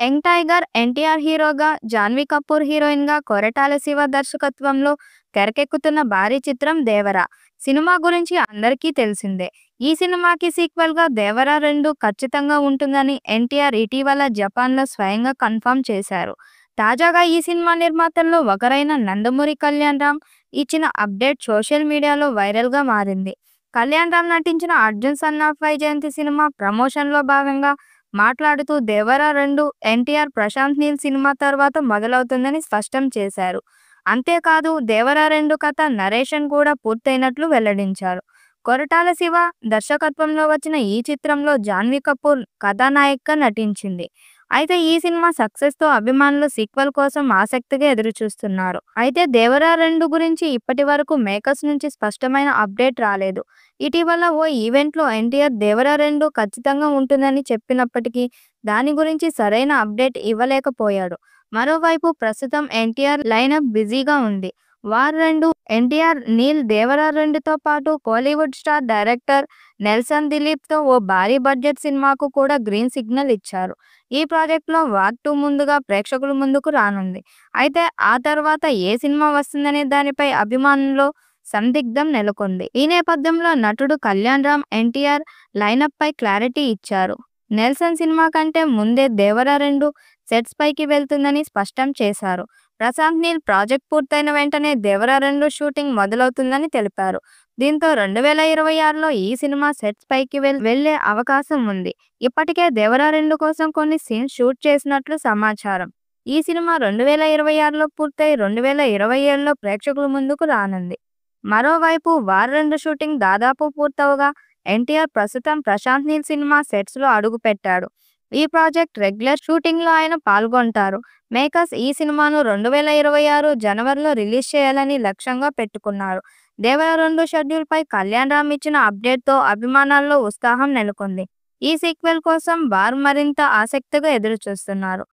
Young tiger NTR హీరోగా, జాన్వీ కపూర్ హీరోయిన్‌గా కొరటాల శివ దర్శకత్వంలో తెరకెక్కుతున్న భారీ చిత్రం 'దేవర'. సినిమా గురించి అందరికీ తెలిసిందే. ఈ సినిమాకి సీక్వెల్‌గా 'దేవర 2' ఖచ్చితంగా ఉంటుందని ఎన్టీఆర్ ఇటీవల జపాన్‌లో స్వయంగా కన్ఫర్మ్ చేశారు. తాజాగా ఈ సినిమా నిర్మాతల్లో ఒకరైన నందమూరి కళ్యాణ్‌రామ్ ఇచ్చిన అప్డేట్ సోషల్ మీడియాలో వైరల్‌గా మారింది. కళ్యాణ్‌రామ్ నటించిన 'Arjun son of Vyjayanthi' cinema ప్రమోషన్‌లో భాగంగా మాట్లాడుతూ 'దేవర 2' ఎన్టీఆర్, ప్రశాంత్ నీల్ సినిమా తర్వాత మొదలవుతుందని స్పష్టం చేశారు. అంతేకాదు 'దేవర 2' కథ, నరేషన్ కూడా పూర్తయినట్లు వెల్లడించారు. కొరటాల శివ దర్శకత్వంలో వచ్చిన ఈ చిత్రంలో జాన్వీ కపూర్ కథానాయికగా నటించింది. అయితే ఈ సినిమా సక్సెస్‌తో అభిమానులు సీక్వెల్ కోసం ఆసక్తిగా ఎదురుచూస్తున్నారు. అయితే 'దేవర 2' గురించి ఇప్పటివరకు మేకర్స్ నుంచి స్పష్టమైన అప్డేట్ రాలేదు. ఇటీవల ఓ ఈవెంట్‌లో ఎన్టీఆర్ 'దేవర 2' ఖచ్చితంగా ఉంటుందని చెప్పినప్పటికీ దాని గురించి సరైన అప్డేట్ ఇవ్వలేకపోయాడు. మరోవైపు ప్రస్తుతం ఎన్టీఆర్ లైనప్ బిజీగా ఉంది. 'వార్ 2' ఎన్టీఆర్, నీల్ 'దేవర 2'తో పాటు కోలీవుడ్ స్టార్ డైరెక్టర్ నెల్సన్ దిలీప్‌తో ఓ భారీ బడ్జెట్ సినిమాకు కూడా గ్రీన్ సిగ్నల్ ఇచ్చారు. ఈ ప్రాజెక్ట్‌లో 'వార్ 2' ముందుగా ప్రేక్షకుల ముందుకు రానుంది. అయితే ఆ తర్వాత ఏ సినిమా వస్తుందనే దానిపై అభిమానుల్లో సందిగ్ధం నెలకొంది. ఈ నేపథ్యంలో నటుడు కళ్యాణ్‌రామ్ ఎన్టీఆర్ లైనప్పై క్లారిటీ ఇచ్చారు. నెల్సన్ సినిమా కంటే ముందే 'దేవర 2' సెట్స్ పైకి వెళ్తుందని స్పష్టం చేశారు. ప్రశాంత్ నీల్ ప్రాజెక్ట్ పూర్తయిన వెంటనే 'దేవర 2' షూటింగ్ మొదలవుతుందని తెలిపారు. దీంతో 2026లో ఈ సినిమా సెట్స్ పైకి వెళ్లే అవకాశం ఉంది. ఇప్పటికే 'దేవర 2' కోసం కొన్ని సీన్స్ షూట్ చేసినట్లు సమాచారం. ఈ సినిమా 2026లో పూర్తయి 2027లో ప్రేక్షకుల ముందుకు రానుంది. మరోవైపు 'వార్ 2' షూటింగ్ దాదాపు పూర్తవగా ఎన్టీఆర్ ప్రస్తుతం ప్రశాంత్ నీల్ సినిమా సెట్స్‌లో అడుగుపెట్టాడు. ఈ ప్రాజెక్ట్ రెగ్యులర్ షూటింగ్‌లో ఆయన పాల్గొంటారు. మేకర్స్ ఈ సినిమాను 2026 జనవరిలో రిలీజ్ చేయాలని లక్ష్యంగా పెట్టుకున్నారు. 'దేవర 2' షెడ్యూల్‌పై కళ్యాణ్‌రామ్ ఇచ్చిన అప్డేట్‌తో అభిమానుల్లో ఉత్సాహం నెలకొంది. ఈ సీక్వెల్ కోసం వారు మరింత ఆసక్తిగా ఎదురుచూస్తున్నారు.